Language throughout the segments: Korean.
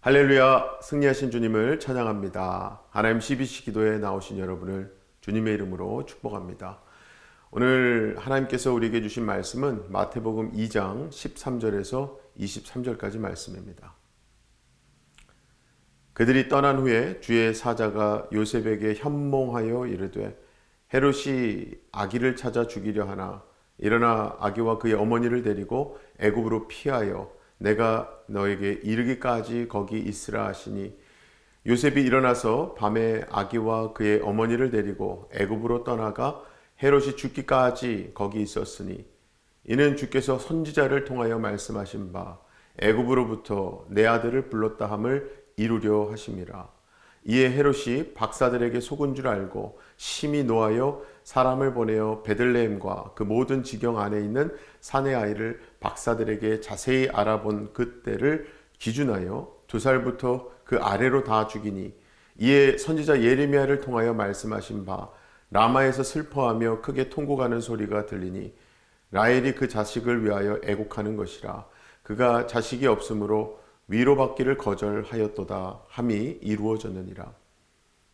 할렐루야, 승리하신 주님을 찬양합니다. 하나님 CBC 기도에 나오신 여러분을 주님의 이름으로 축복합니다. 오늘 하나님께서 우리에게 주신 말씀은 마태복음 2장 13절에서 23절까지 말씀입니다. 그들이 떠난 후에 주의 사자가 요셉에게 현몽하여 이르되 헤롯이 아기를 찾아 죽이려 하나 일어나 아기와 그의 어머니를 데리고 애굽으로 피하여 내가 너에게 이르기까지 거기 있으라 하시니 요셉이 일어나서 밤에 아기와 그의 어머니를 데리고 애굽으로 떠나가 헤롯이 죽기까지 거기 있었으니 이는 주께서 선지자를 통하여 말씀하신 바 애굽으로부터 내 아들을 불렀다 함을 이루려 하심이라. 이에 헤롯이 박사들에게 속은 줄 알고 심히 노하여 사람을 보내어 베들레헴과 그 모든 지경 안에 있는 사내 아이를 박사들에게 자세히 알아본 그때를 기준하여 2살부터 그 아래로 다 죽이니 이에 선지자 예레미야를 통하여 말씀하신 바 라마에서 슬퍼하며 크게 통곡하는 소리가 들리니 라헬이 그 자식을 위하여 애곡하는 것이라. 그가 자식이 없으므로 위로받기를 거절하였도다 함이 이루어졌느니라.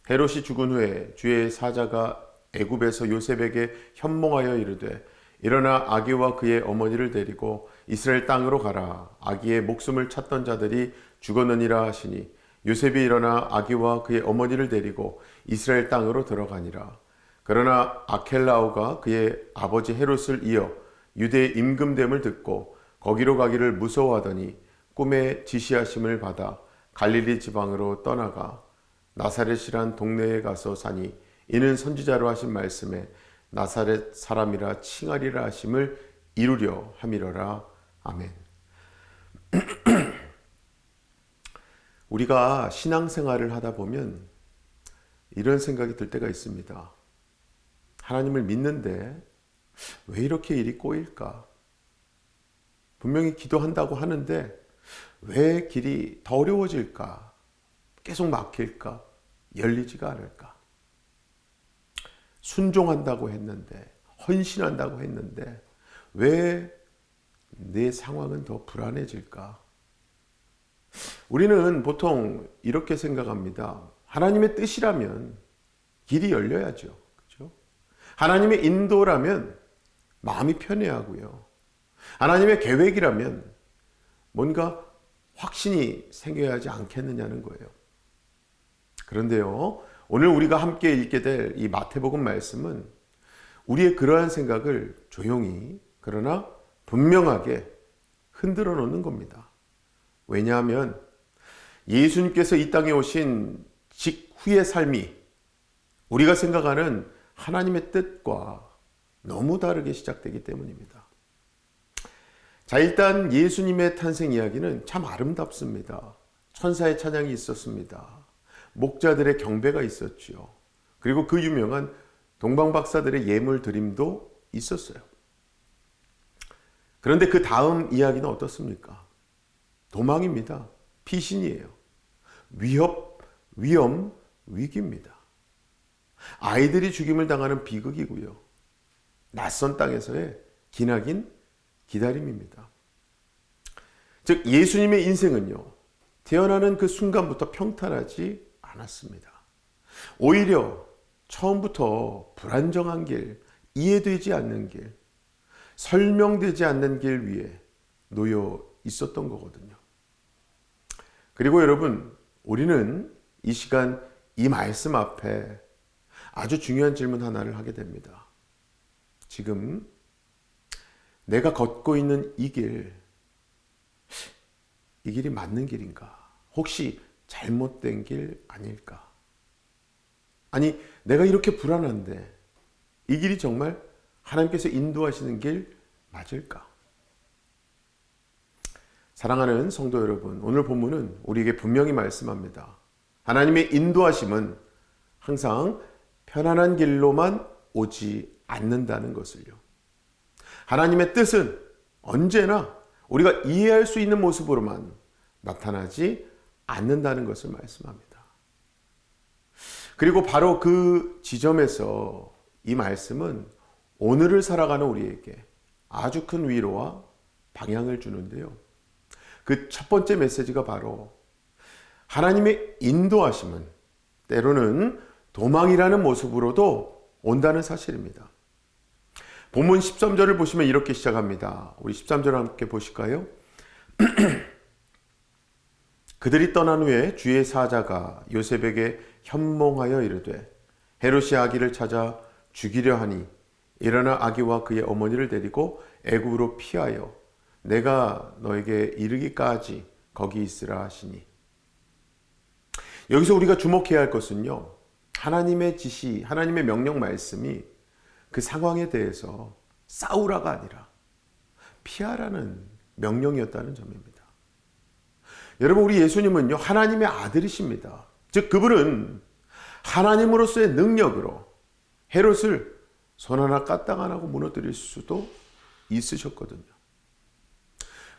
헤롯이 죽은 후에 주의 사자가 애굽에서 요셉에게 현몽하여 이르되 일어나 아기와 그의 어머니를 데리고 이스라엘 땅으로 가라. 아기의 목숨을 찾던 자들이 죽었느니라 하시니 요셉이 일어나 아기와 그의 어머니를 데리고 이스라엘 땅으로 들어가니라. 그러나 아켈라오가 그의 아버지 헤롯을 이어 유대의 임금됨을 듣고 거기로 가기를 무서워하더니 꿈에 지시하심을 받아 갈릴리 지방으로 떠나가 나사렛이란 동네에 가서 사니 이는 선지자로 하신 말씀에 나사렛 사람이라 칭하리라 하심을 이루려 함이러라. 아멘. 우리가 신앙생활을 하다 보면 이런 생각이 들 때가 있습니다. 하나님을 믿는데 왜 이렇게 일이 꼬일까? 분명히 기도한다고 하는데 왜 길이 더 어려워질까? 계속 막힐까? 열리지가 않을까? 순종한다고 했는데, 헌신한다고 했는데 왜 내 상황은 더 불안해질까? 우리는 보통 이렇게 생각합니다. 하나님의 뜻이라면 길이 열려야죠. 그렇죠? 하나님의 인도라면 마음이 편해하고요. 하나님의 계획이라면 뭔가 확신이 생겨야 하지 않겠느냐는 거예요. 그런데요, 오늘 우리가 함께 읽게 될 이 마태복음 말씀은 우리의 그러한 생각을 조용히 그러나 분명하게 흔들어 놓는 겁니다. 왜냐하면 예수님께서 이 땅에 오신 직후의 삶이 우리가 생각하는 하나님의 뜻과 너무 다르게 시작되기 때문입니다. 자, 일단 예수님의 탄생 이야기는 참 아름답습니다. 천사의 찬양이 있었습니다. 목자들의 경배가 있었지요. 그리고 그 유명한 동방박사들의 예물 드림도 있었어요. 그런데 그 다음 이야기는 어떻습니까? 도망입니다. 피신이에요. 위험, 위기입니다. 아이들이 죽임을 당하는 비극이고요. 낯선 땅에서의 기나긴 기다림입니다. 즉 예수님의 인생은요, 태어나는 그 순간부터 평탄하지 않았습니다. 오히려 처음부터 불안정한 길, 이해되지 않는 길, 설명되지 않는 길 위에 놓여 있었던 거거든요. 그리고 여러분, 우리는 이 시간 이 말씀 앞에 아주 중요한 질문 하나를 하게 됩니다. 지금 내가 걷고 있는 이 길이 맞는 길인가? 혹시 잘못된 길 아닐까? 아니, 내가 이렇게 불안한데 이 길이 정말 하나님께서 인도하시는 길 맞을까? 사랑하는 성도 여러분, 오늘 본문은 우리에게 분명히 말씀합니다. 하나님의 인도하심은 항상 편안한 길로만 오지 않는다는 것을요. 하나님의 뜻은 언제나 우리가 이해할 수 있는 모습으로만 나타나지 않는다는 것을 말씀합니다. 그리고 바로 그 지점에서 이 말씀은 오늘을 살아가는 우리에게 아주 큰 위로와 방향을 주는데요. 그 첫 번째 메시지가 바로 하나님의 인도하심은 때로는 도망이라는 모습으로도 온다는 사실입니다. 본문 13절을 보시면 이렇게 시작합니다. 우리 13절 함께 보실까요? 그들이 떠난 후에 주의 사자가 요셉에게 현몽하여 이르되 헤롯이 아기를 찾아 죽이려 하니 일어나 아기와 그의 어머니를 데리고 애굽으로 피하여 내가 너에게 이르기까지 거기 있으라 하시니. 여기서 우리가 주목해야 할 것은요, 하나님의 지시, 하나님의 명령 말씀이 그 상황에 대해서 싸우라가 아니라 피하라는 명령이었다는 점입니다. 여러분, 우리 예수님은요, 하나님의 아들이십니다. 즉 그분은 하나님으로서의 능력으로 헤롯을 손 하나 까딱 안 하고 무너뜨릴 수도 있으셨거든요.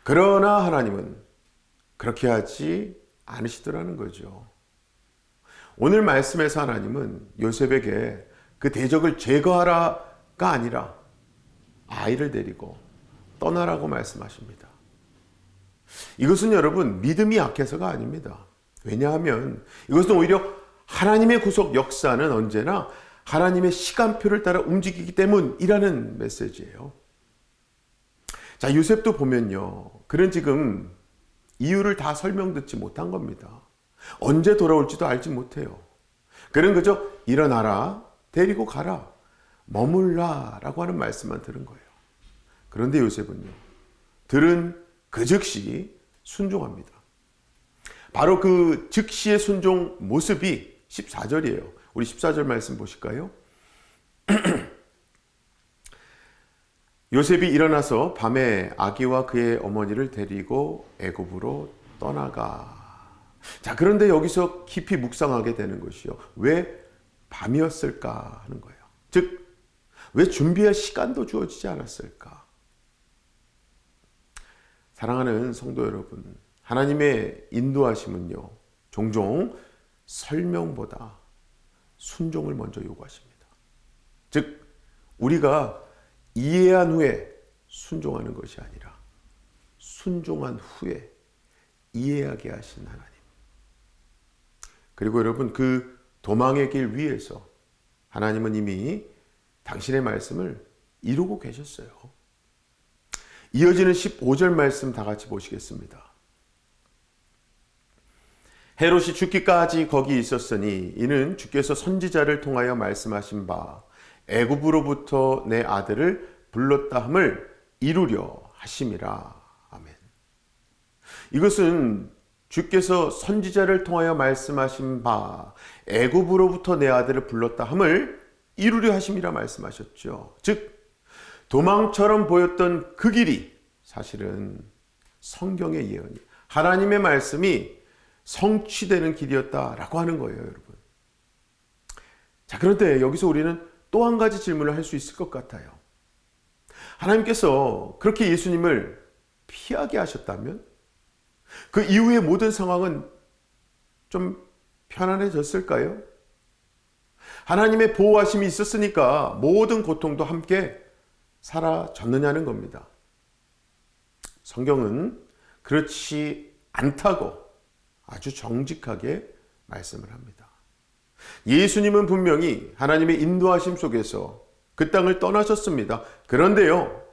그러나 하나님은 그렇게 하지 않으시더라는 거죠. 오늘 말씀에서 하나님은 요셉에게 그 대적을 제거하라가 아니라 아이를 데리고 떠나라고 말씀하십니다. 이것은 여러분 믿음이 약해서가 아닙니다. 왜냐하면 이것은 오히려 하나님의 구속 역사는 언제나 하나님의 시간표를 따라 움직이기 때문이라는 메시지예요. 자, 요셉도 보면요, 그는 지금 이유를 다 설명 듣지 못한 겁니다. 언제 돌아올지도 알지 못해요. 그는 그저 일어나라, 데리고 가라, 머물라 라고 하는 말씀만 들은 거예요. 그런데 요셉은요, 들은 그 즉시 순종합니다. 바로 그 즉시의 순종 모습이 14절이에요. 우리 14절 말씀 보실까요? 요셉이 일어나서 밤에 아기와 그의 어머니를 데리고 애굽으로 떠나가. 자, 그런데 여기서 깊이 묵상하게 되는 것이요, 왜 밤이었을까 하는 거예요. 즉, 왜 준비할 시간도 주어지지 않았을까? 사랑하는 성도 여러분, 하나님의 인도하심은요, 종종 설명보다 순종을 먼저 요구하십니다. 즉, 우리가 이해한 후에 순종하는 것이 아니라 순종한 후에 이해하게 하신 하나님. 그리고 여러분, 그 도망의 길 위에서 하나님은 이미 당신의 말씀을 이루고 계셨어요. 이어지는 15절 말씀 다 같이 보시겠습니다. 헤롯이 죽기까지 거기 있었으니 이는 주께서 선지자를 통하여 말씀하신 바 애굽으로부터 내 아들을 불렀다 함을 이루려 하심이라. 아멘. 이것은 주께서 선지자를 통하여 말씀하신 바 애굽으로부터 내 아들을 불렀다 함을 이루려 하심이라 말씀하셨죠. 즉 도망처럼 보였던 그 길이 사실은 성경의 예언이, 하나님의 말씀이 성취되는 길이었다라고 하는 거예요, 여러분. 자, 그런데 여기서 우리는 또 한 가지 질문을 할 수 있을 것 같아요. 하나님께서 그렇게 예수님을 피하게 하셨다면 그 이후의 모든 상황은 좀 편안해졌을까요? 하나님의 보호하심이 있었으니까 모든 고통도 함께 사라졌느냐는 겁니다. 성경은 그렇지 않다고 아주 정직하게 말씀을 합니다. 예수님은 분명히 하나님의 인도하심 속에서 그 땅을 떠나셨습니다. 그런데요,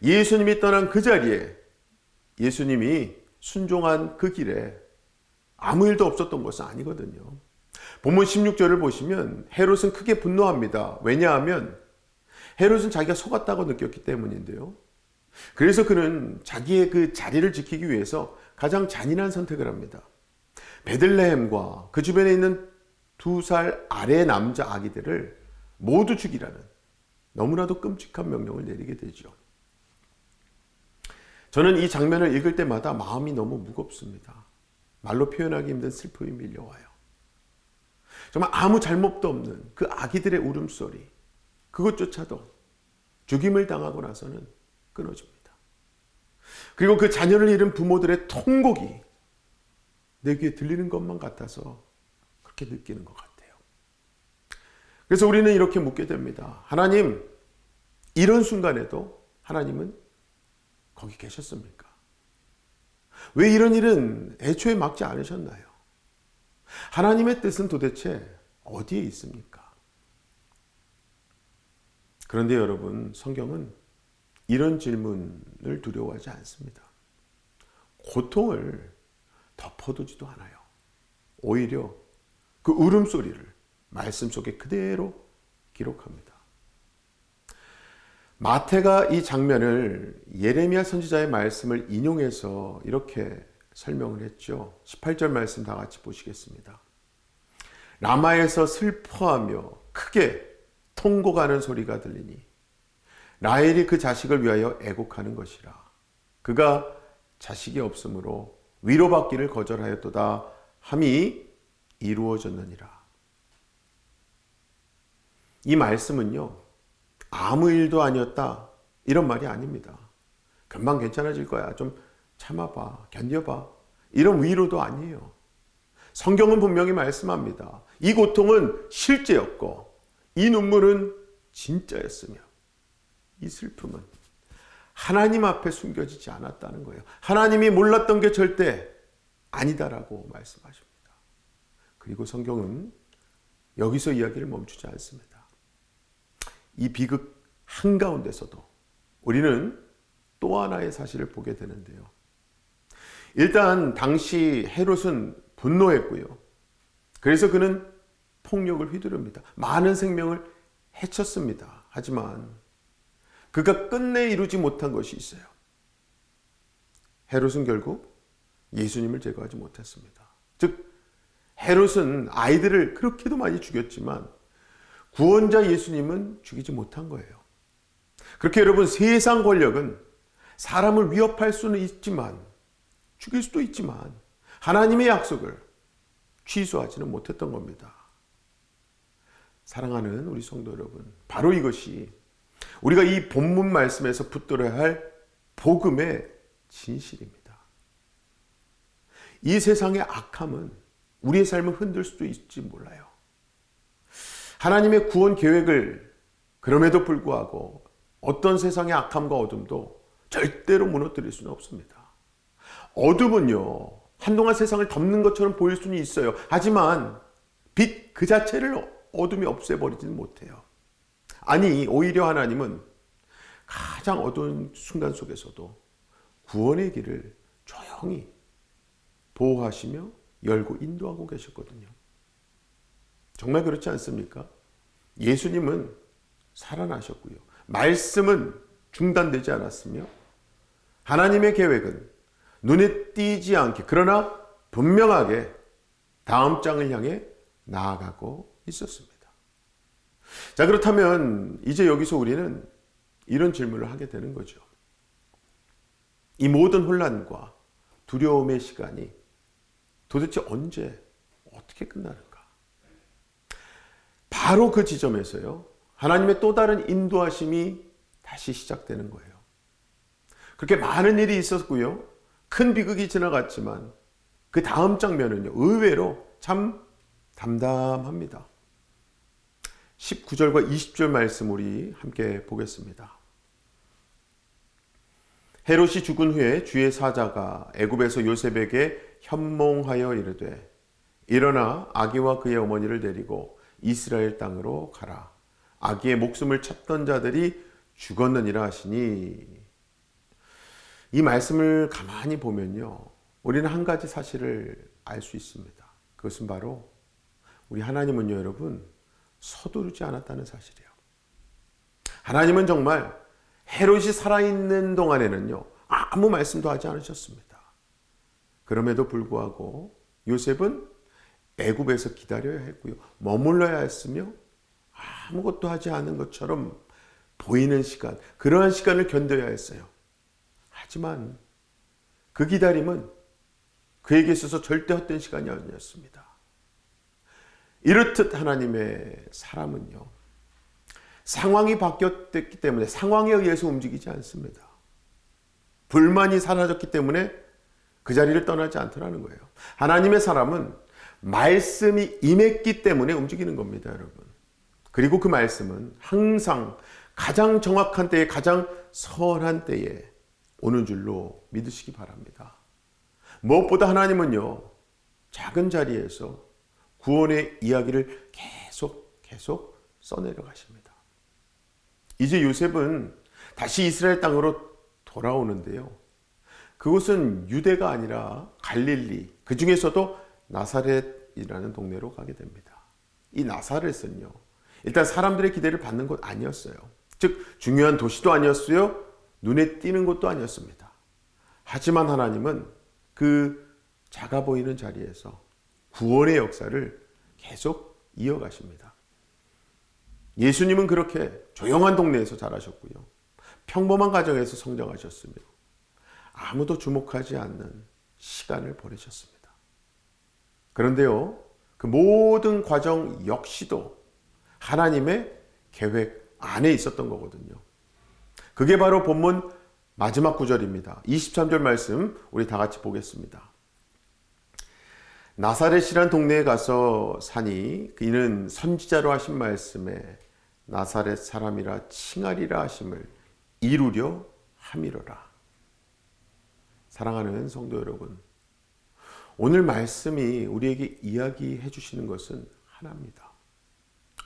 예수님이 떠난 그 자리에 예수님이 순종한 그 길에 아무 일도 없었던 것은 아니거든요. 본문 16절을 보시면 헤롯은 크게 분노합니다. 왜냐하면 헤롯은 자기가 속았다고 느꼈기 때문인데요. 그래서 그는 자기의 그 자리를 지키기 위해서 가장 잔인한 선택을 합니다. 베들레헴과 그 주변에 있는 2살 아래 남자 아기들을 모두 죽이라는 너무나도 끔찍한 명령을 내리게 되죠. 저는 이 장면을 읽을 때마다 마음이 너무 무겁습니다. 말로 표현하기 힘든 슬픔이 밀려와요. 정말 아무 잘못도 없는 그 아기들의 울음소리, 그것조차도 죽임을 당하고 나서는 끊어집니다. 그리고 그 자녀를 잃은 부모들의 통곡이 내 귀에 들리는 것만 같아서 그렇게 느끼는 것 같아요. 그래서 우리는 이렇게 묻게 됩니다. 하나님, 이런 순간에도 하나님은 거기 계셨습니까? 왜 이런 일은 애초에 막지 않으셨나요? 하나님의 뜻은 도대체 어디에 있습니까? 그런데 여러분, 성경은 이런 질문을 두려워하지 않습니다. 고통을 덮어두지도 않아요. 오히려 그 울음소리를 말씀 속에 그대로 기록합니다. 마태가 이 장면을 예레미야 선지자의 말씀을 인용해서 이렇게 설명을 했죠. 18절 말씀 다 같이 보시겠습니다. 라마에서 슬퍼하며 크게 통곡하는 소리가 들리니 라헬이 그 자식을 위하여 애곡하는 것이라. 그가 자식이 없으므로 위로받기를 거절하였도다 함이 이루어졌느니라. 이 말씀은요, 아무 일도 아니었다 이런 말이 아닙니다. 금방 괜찮아질 거야, 좀 참아봐, 견뎌봐, 이런 위로도 아니에요. 성경은 분명히 말씀합니다. 이 고통은 실제였고 이 눈물은 진짜였으며 이 슬픔은 하나님 앞에 숨겨지지 않았다는 거예요. 하나님이 몰랐던 게 절대 아니다라고 말씀하십니다. 그리고 성경은 여기서 이야기를 멈추지 않습니다. 이 비극 한가운데서도 우리는 또 하나의 사실을 보게 되는데요. 일단 당시 헤롯은 분노했고요. 그래서 그는 폭력을 휘두릅니다. 많은 생명을 해쳤습니다. 하지만 그가 끝내 이루지 못한 것이 있어요. 헤롯은 결국 예수님을 제거하지 못했습니다. 즉 헤롯은 아이들을 그렇게도 많이 죽였지만 구원자 예수님은 죽이지 못한 거예요. 그렇게 여러분, 세상 권력은 사람을 위협할 수는 있지만, 죽일 수도 있지만 하나님의 약속을 취소하지는 못했던 겁니다. 사랑하는 우리 성도 여러분, 바로 이것이 우리가 이 본문 말씀에서 붙들어야 할 복음의 진실입니다. 이 세상의 악함은 우리의 삶을 흔들 수도 있을지 몰라요. 하나님의 구원 계획을 그럼에도 불구하고 어떤 세상의 악함과 어둠도 절대로 무너뜨릴 수는 없습니다. 어둠은요, 한동안 세상을 덮는 것처럼 보일 수는 있어요. 하지만 빛 그 자체를 어둠이 없애버리지는 못해요. 아니, 오히려 하나님은 가장 어두운 순간 속에서도 구원의 길을 조용히 보호하시며 열고 인도하고 계셨거든요. 정말 그렇지 않습니까? 예수님은 살아나셨고요. 말씀은 중단되지 않았으며 하나님의 계획은 눈에 띄지 않게, 그러나 분명하게 다음 장을 향해 나아가고 있었습니다. 자, 그렇다면 이제 여기서 우리는 이런 질문을 하게 되는 거죠. 이 모든 혼란과 두려움의 시간이 도대체 언제, 어떻게 끝나는가? 바로 그 지점에서요, 하나님의 또 다른 인도하심이 다시 시작되는 거예요. 그렇게 많은 일이 있었고요, 큰 비극이 지나갔지만 그 다음 장면은요, 의외로 참 담담합니다. 19절과 20절 말씀 우리 함께 보겠습니다. 헤롯이 죽은 후에 주의 사자가 애굽에서 요셉에게 현몽하여 이르되 일어나 아기와 그의 어머니를 데리고 이스라엘 땅으로 가라. 아기의 목숨을 찾던 자들이 죽었느니라 하시니, 이 말씀을 가만히 보면요, 우리는 한 가지 사실을 알 수 있습니다. 그것은 바로 우리 하나님은요, 여러분, 서두르지 않았다는 사실이에요. 하나님은 정말 헤롯이 살아있는 동안에는요, 아무 말씀도 하지 않으셨습니다. 그럼에도 불구하고 요셉은 애굽에서 기다려야 했고요, 머물러야 했으며 아무것도 하지 않은 것처럼 보이는 시간, 그러한 시간을 견뎌야 했어요. 하지만 그 기다림은 그에게 있어서 절대 헛된 시간이 아니었습니다. 이렇듯 하나님의 사람은요, 상황이 바뀌었기 때문에 상황에 의해서 움직이지 않습니다. 불만이 사라졌기 때문에 그 자리를 떠나지 않더라는 거예요. 하나님의 사람은 말씀이 임했기 때문에 움직이는 겁니다, 여러분. 그리고 그 말씀은 항상 가장 정확한 때에, 가장 선한 때에 오는 줄로 믿으시기 바랍니다. 무엇보다 하나님은요, 작은 자리에서 구원의 이야기를 계속 써내려 가십니다. 이제 요셉은 다시 이스라엘 땅으로 돌아오는데요. 그곳은 유대가 아니라 갈릴리, 그 중에서도 나사렛이라는 동네로 가게 됩니다. 이 나사렛은요, 일단 사람들의 기대를 받는 곳 아니었어요. 즉 중요한 도시도 아니었어요. 눈에 띄는 곳도 아니었습니다. 하지만 하나님은 그 작아 보이는 자리에서 구원의 역사를 계속 이어가십니다. 예수님은 그렇게 조용한 동네에서 자라셨고요. 평범한 가정에서 성장하셨으며 아무도 주목하지 않는 시간을 보내셨습니다. 그런데요, 그 모든 과정 역시도 하나님의 계획 안에 있었던 거거든요. 그게 바로 본문 마지막 구절입니다. 23절 말씀 우리 다 같이 보겠습니다. 나사렛이란 동네에 가서 사니 이는 선지자로 하신 말씀에 나사렛 사람이라 칭하리라 하심을 이루려 함이로라. 사랑하는 성도 여러분, 오늘 말씀이 우리에게 이야기해 주시는 것은 하나입니다.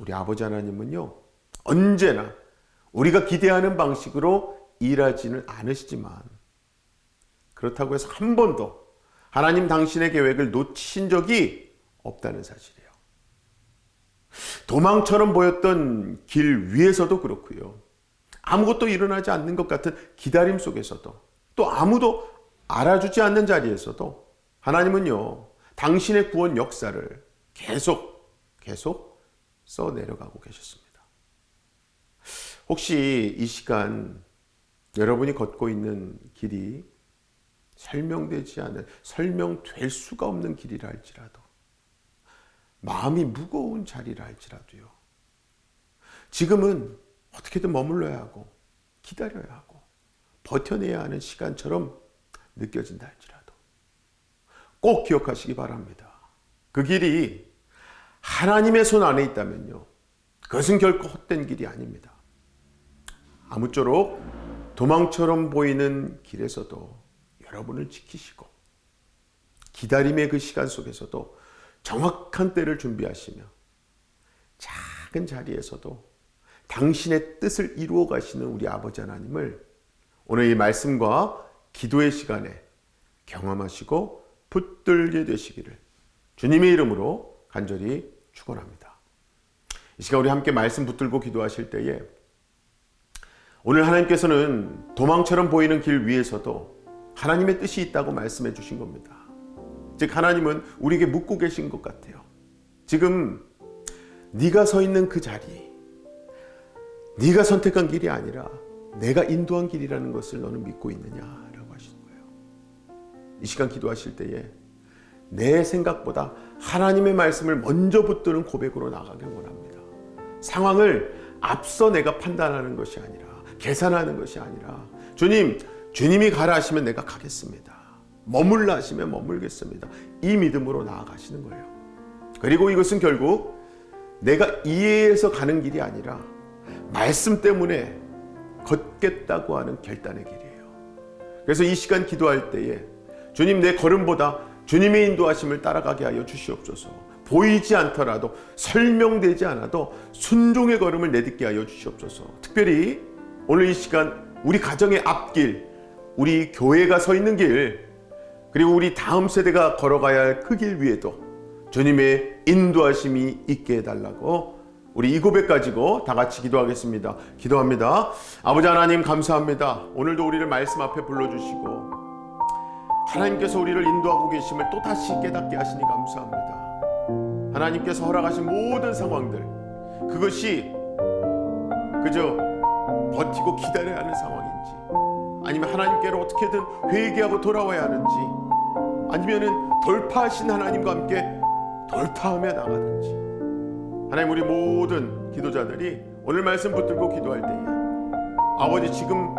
우리 아버지 하나님은요, 언제나 우리가 기대하는 방식으로 일하지는 않으시지만 그렇다고 해서 한 번도 하나님 당신의 계획을 놓치신 적이 없다는 사실이에요. 도망처럼 보였던 길 위에서도 그렇고요. 아무것도 일어나지 않는 것 같은 기다림 속에서도, 또 아무도 알아주지 않는 자리에서도 하나님은요, 당신의 구원 역사를 계속 써내려가고 계셨습니다. 혹시 이 시간 여러분이 걷고 있는 길이 설명될 수가 없는 길이라 할지라도, 마음이 무거운 자리라 할지라도요, 지금은 어떻게든 머물러야 하고 기다려야 하고 버텨내야 하는 시간처럼 느껴진다 할지라도 꼭 기억하시기 바랍니다. 그 길이 하나님의 손 안에 있다면요, 그것은 결코 헛된 길이 아닙니다. 아무쪼록 도망처럼 보이는 길에서도 여러분을 지키시고 기다림의 그 시간 속에서도 정확한 때를 준비하시며 작은 자리에서도 당신의 뜻을 이루어 가시는 우리 아버지 하나님을 오늘 이 말씀과 기도의 시간에 경험하시고 붙들게 되시기를 주님의 이름으로 간절히 축원합니다. 이 시간 우리 함께 말씀 붙들고 기도하실 때에 오늘 하나님께서는 도망처럼 보이는 길 위에서도 하나님의 뜻이 있다고 말씀해 주신 겁니다. 즉 하나님은 우리에게 묻고 계신 것 같아요. 지금 네가 서 있는 그 자리, 네가 선택한 길이 아니라 내가 인도한 길이라는 것을 너는 믿고 있느냐라고 하시는 거예요. 이 시간 기도하실 때에 내 생각보다 하나님의 말씀을 먼저 붙드는 고백으로 나가길 원합니다. 상황을 앞서 내가 판단하는 것이 아니라, 계산하는 것이 아니라, 주님이 가라 하시면 내가 가겠습니다. 머물라 하시면 머물겠습니다. 이 믿음으로 나아가시는 거예요. 그리고 이것은 결국 내가 이해해서 가는 길이 아니라 말씀 때문에 걷겠다고 하는 결단의 길이에요. 그래서 이 시간 기도할 때에 주님, 내 걸음보다 주님의 인도하심을 따라가게 하여 주시옵소서. 보이지 않더라도, 설명되지 않아도 순종의 걸음을 내딛게 하여 주시옵소서. 특별히 오늘 이 시간 우리 가정의 앞길, 우리 교회가 서 있는 길, 그리고 우리 다음 세대가 걸어가야 할 그 길 위에도 주님의 인도하심이 있게 해달라고 우리 이 고백 가지고 다 같이 기도하겠습니다. 기도합니다. 아버지 하나님 감사합니다. 오늘도 우리를 말씀 앞에 불러주시고 하나님께서 우리를 인도하고 계심을 또다시 깨닫게 하시니 감사합니다. 하나님께서 허락하신 모든 상황들, 그것이 그저 버티고 기다려야 하는 상황인지, 아니면 하나님께로 어떻게든 회개하고 돌아와야 하는지, 아니면은 돌파하신 하나님과 함께 돌파하며 나가든지, 하나님, 우리 모든 기도자들이 오늘 말씀 붙들고 기도할 때에 아버지, 지금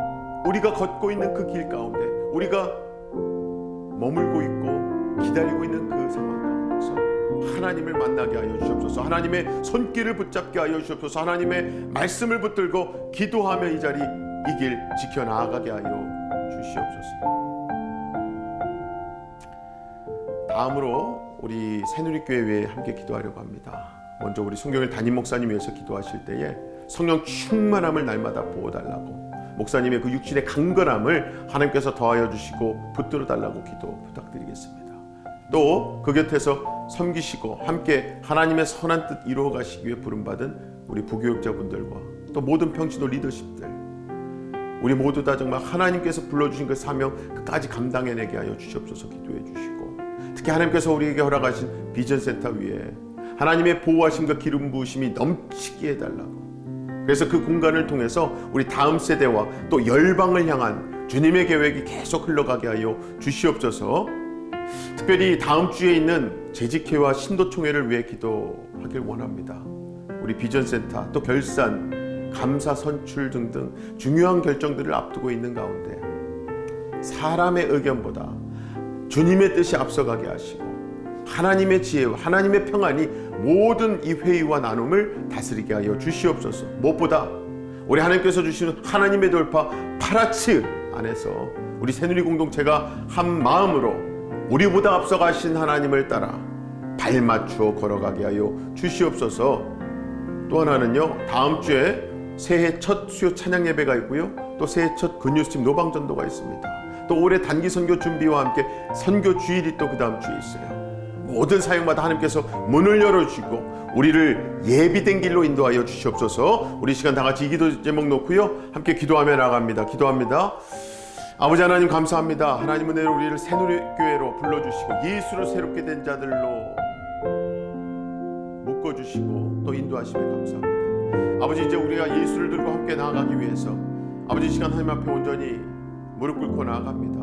우리가 걷고 있는 그 길 가운데, 우리가 머물고 있고 기다리고 있는 그 상황 가운데서 하나님을 만나게 하여 주시옵소서. 하나님의 손길을 붙잡게 하여 주시옵소서. 하나님의 말씀을 붙들고 기도하며 이 자리, 이 길 지켜나가게 하여 주시옵소서. 다음으로 우리 새누리교회 위해 함께 기도하려고 합니다. 먼저 우리 송경일 담임 목사님 위해서 기도하실 때에 성령 충만함을 날마다 부어달라고, 목사님의 그 육신의 강건함을 하나님께서 더하여 주시고 붙들어 달라고 기도 부탁드리겠습니다. 또 그 곁에서 섬기시고 함께 하나님의 선한 뜻 이루어 가시기 위해 부름받은 우리 부교육자분들과 또 모든 평신도 리더십들, 우리 모두 다 정말 하나님께서 불러주신 그 사명 끝까지 감당해내게 하여 주시옵소서 기도해 주시고, 특히 하나님께서 우리에게 허락하신 비전센터 위에 하나님의 보호하심과 기름 부으심이 넘치게 해달라고, 그래서 그 공간을 통해서 우리 다음 세대와 또 열방을 향한 주님의 계획이 계속 흘러가게 하여 주시옵소서. 특별히 다음 주에 있는 재직회와 신도총회를 위해 기도하길 원합니다. 우리 비전센터 또 결산, 감사 선출 등등 중요한 결정들을 앞두고 있는 가운데 사람의 의견보다 주님의 뜻이 앞서가게 하시고 하나님의 지혜와 하나님의 평안이 모든 이 회의와 나눔을 다스리게 하여 주시옵소서. 무엇보다 우리 하나님께서 주시는 하나님의 돌파 파라츠 안에서 우리 새누리 공동체가 한 마음으로 우리보다 앞서가신 하나님을 따라 발맞추어 걸어가게 하여 주시옵소서. 또 하나는요, 다음 주에 새해 첫 수요 찬양 예배가 있고요, 또 새해 첫 근유스팀 노방전도가 있습니다. 또 올해 단기 선교 준비와 함께 선교 주일이 또 그 다음 주에 있어요. 모든 사역마다 하나님께서 문을 열어주시고 우리를 예비된 길로 인도하여 주시옵소서. 우리 시간 다 같이 이 기도 제목 놓고요, 함께 기도하며 나갑니다. 기도합니다. 아버지 하나님 감사합니다. 하나님 은혜로 우리를 새누리교회로 불러주시고 예수로 새롭게 된 자들로 묶어주시고 또 인도하심에 감사합니다. 아버지, 이제 우리가 예수를 들고 함께 나아가기 위해서 아버지 시간 하나님 앞에 온전히 무릎 꿇고 나아갑니다.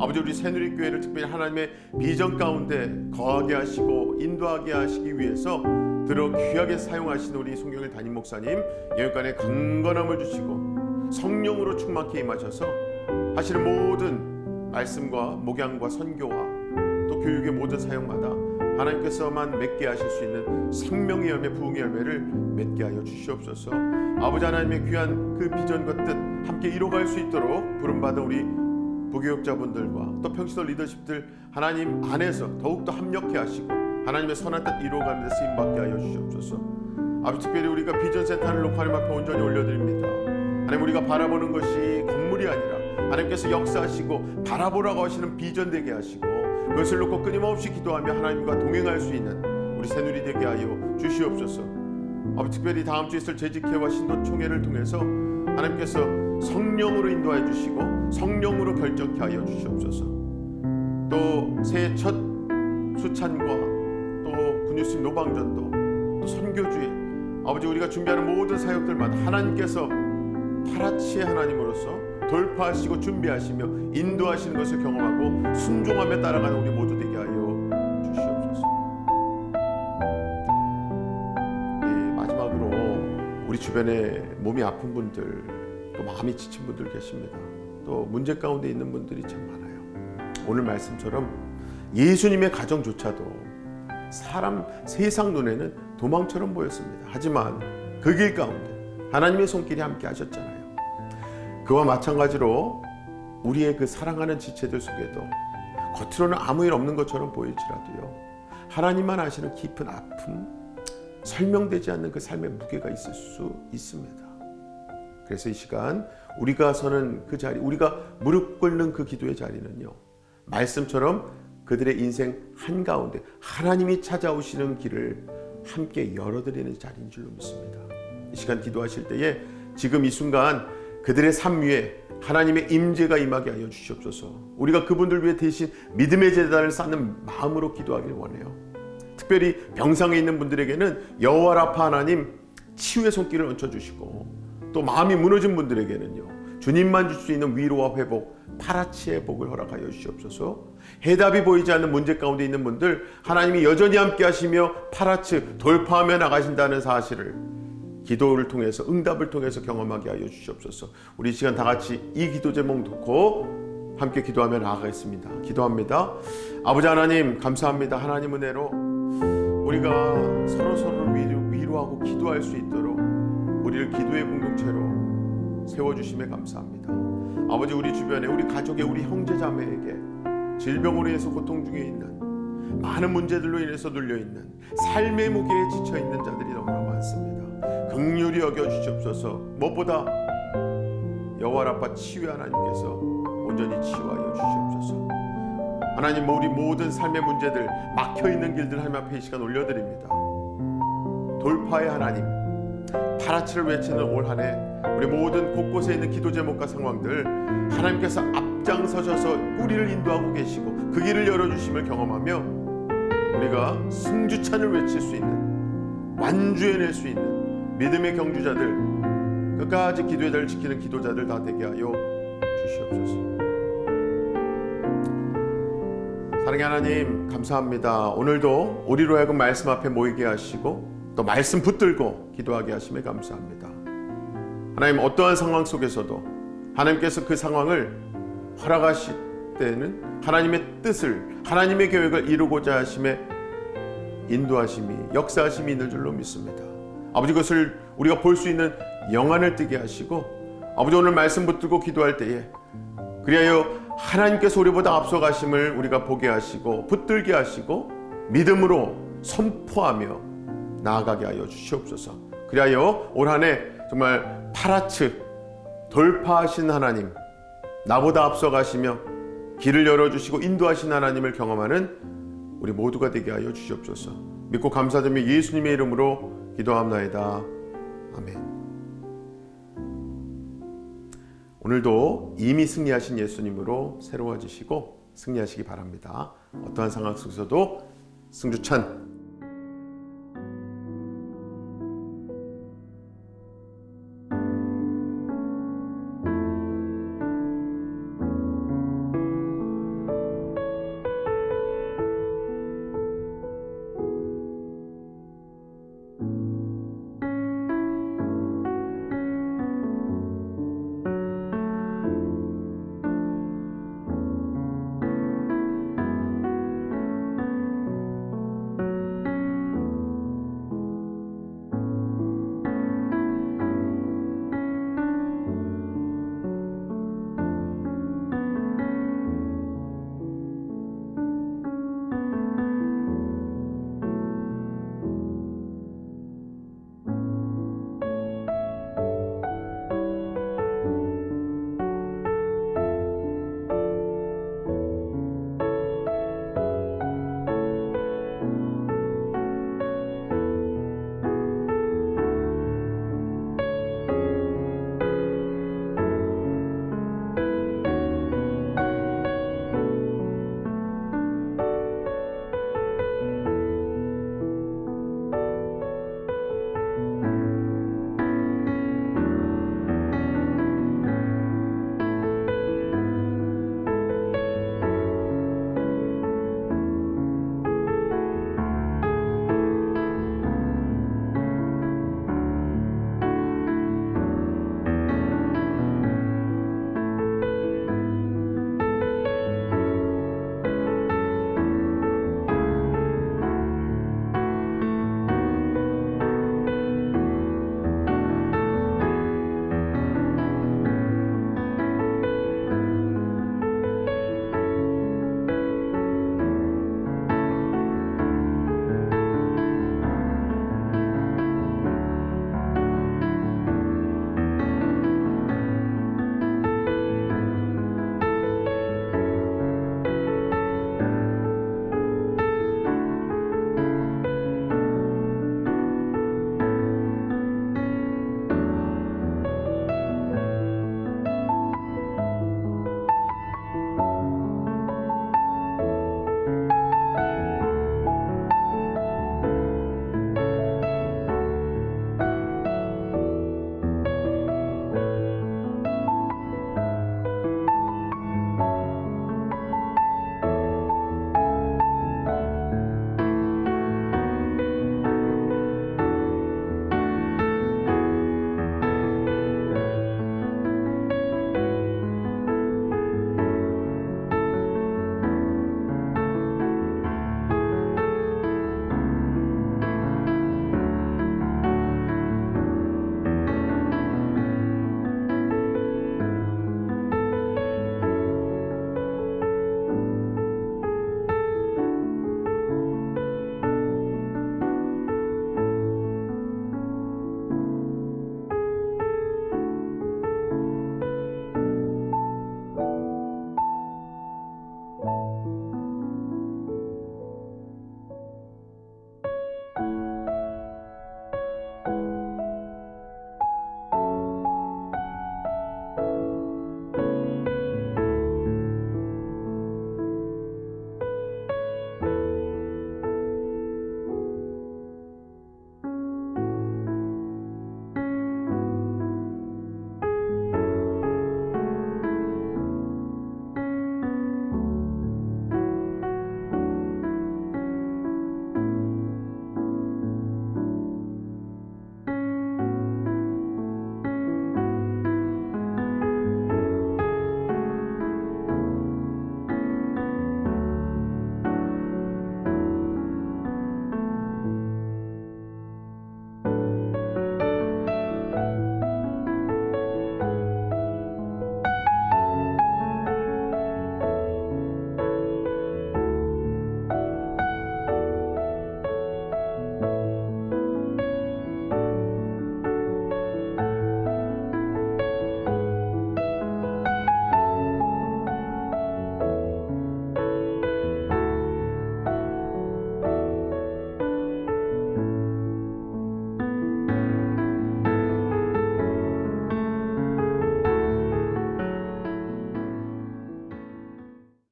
아버지, 우리 새누리교회를 특별히 하나님의 비전 가운데 거하게 하시고 인도하게 하시기 위해서 들어 귀하게 사용하신 우리 송경일 담임 목사님 영육간에 강건함을 주시고 성령으로 충만케 임하셔서 하시는 모든 말씀과 목양과 선교와 또 교육의 모든 사역마다 하나님께서만 맺게 하실 수 있는 생명의 열매, 부흥의 열매를 맺게 하여 주시옵소서. 아버지 하나님의 귀한 그 비전과 뜻 함께 이뤄갈 수 있도록 부름받은 우리 부교육자분들과 또 평신도 리더십들 하나님 안에서 더욱더 합력해 하시고 하나님의 선한 뜻 이루어가는 데 쓰임받게 하여 주시옵소서. 아버지, 특별히 우리가 비전센터를 놓고 하나님 앞에 온전히 올려드립니다. 하나님, 우리가 바라보는 것이 건물이 아니라 하나님께서 역사하시고 바라보라고 하시는 비전 되게 하시고 그것을 놓고 끊임없이 기도하며 하나님과 동행할 수 있는 우리 새누리 되게 하여 주시옵소서. 아버지, 특별히 다음 주에 있을 재직회와 신도총회를 통해서 하나님께서 성령으로 인도하여 주시고 성령으로 결정케 하여 주시옵소서. 또 새해 첫 수찬과 또 근유스팀 노방전도 또 선교주의, 아버지, 우리가 준비하는 모든 사역들마다 하나님께서 파라치의 하나님으로서 돌파하시고 준비하시며 인도하시는 것을 경험하고 순종하며 따라가는 우리 모두 되게 하여 주시옵소서. 마지막으로 우리 주변에 몸이 아픈 분들, 또 마음이 지친 분들 계십니다. 또 문제 가운데 있는 분들이 참 많아요. 오늘 말씀처럼 예수님의 가정조차도 세상 눈에는 도망처럼 보였습니다. 하지만 그 길 가운데 하나님의 손길이 함께 하셨잖아요. 그와 마찬가지로 우리의 그 사랑하는 지체들 속에도 겉으로는 아무 일 없는 것처럼 보일지라도요, 하나님만 아시는 깊은 아픔, 설명되지 않는 그 삶의 무게가 있을 수 있습니다. 그래서 이 시간 우리가 서는 그 자리, 우리가 무릎 꿇는 그 기도의 자리는요, 말씀처럼 그들의 인생 한가운데 하나님이 찾아오시는 길을 함께 열어드리는 자리인 줄로 믿습니다. 이 시간 기도하실 때에 지금 이 순간 그들의 삶 위에 하나님의 임재가 임하게 하여 주시옵소서. 우리가 그분들 위해 대신 믿음의 제단을 쌓는 마음으로 기도하길 원해요. 특별히 병상에 있는 분들에게는 여호와 라파 하나님 치유의 손길을 얹혀주시고, 또 마음이 무너진 분들에게는요, 주님만 줄 수 있는 위로와 회복, 파라치의 복을 허락하여 주시옵소서. 해답이 보이지 않는 문제 가운데 있는 분들, 하나님이 여전히 함께 하시며 파라치 돌파하며 나가신다는 사실을 기도를 통해서, 응답을 통해서 경험하게 하여 주시옵소서. 우리 이 시간 다 같이 이 기도 제목 듣고 함께 기도하며 나아가겠습니다. 기도합니다. 아버지 하나님 감사합니다. 하나님 은혜로 우리가 서로를 위로하고 기도할 수 있도록 우리를 기도의 공동체로 세워주심에 감사합니다. 아버지, 우리 주변에 우리 가족의 우리 형제자매에게 질병으로 인해서 고통 중에 있는 많은 문제들로 인해서 눌려있는 삶의 무게에 지쳐있는 자들이 너무나 많습니다. 긍휼히 여겨주시옵소서. 무엇보다 여호와 라파 치유 하나님께서 온전히 치유하여 주시옵소서. 하나님, 우리 모든 삶의 문제들, 막혀있는 길들 하나님 앞에 이 시간 올려드립니다. 돌파의 하나님, 파라치를 외치는 올 한 해 우리 모든 곳곳에 있는 기도 제목과 상황들 하나님께서 앞장서셔서 우리를 인도하고 계시고 그 길을 열어주심을 경험하며 우리가 승주찬을 외칠 수 있는, 완주해낼 수 있는 믿음의 경주자들, 끝까지 기도의 자를 지키는 기도자들 다 되게 하여 주시옵소서. 사랑의 하나님, 감사합니다. 오늘도 우리로 하여금 말씀 앞에 모이게 하시고 또 말씀 붙들고 기도하게 하심에 감사합니다. 하나님, 어떠한 상황 속에서도 하나님께서 그 상황을 허락하실 때는 하나님의 뜻을, 하나님의 계획을 이루고자 하심에 인도하심이, 역사하심이 있는 줄로 믿습니다. 아버지, 그것을 우리가 볼 수 있는 영안을 뜨게 하시고, 아버지, 오늘 말씀 붙들고 기도할 때에 그리하여 하나님께서 우리보다 앞서가심을 우리가 보게 하시고 붙들게 하시고 믿음으로 선포하며 나아가게 하여 주시옵소서. 그리하여 올 한 해 정말 파라츠, 돌파하신 하나님, 나보다 앞서가시며 길을 열어주시고 인도하신 하나님을 경험하는 우리 모두가 되게 하여 주시옵소서. 믿고 감사드리며 예수님의 이름으로 기도합나이다. 아멘. 오늘도 이미 승리하신 예수님으로 새로워지시고 승리하시기 바랍니다. 어떠한 상황 속에서도 승주찬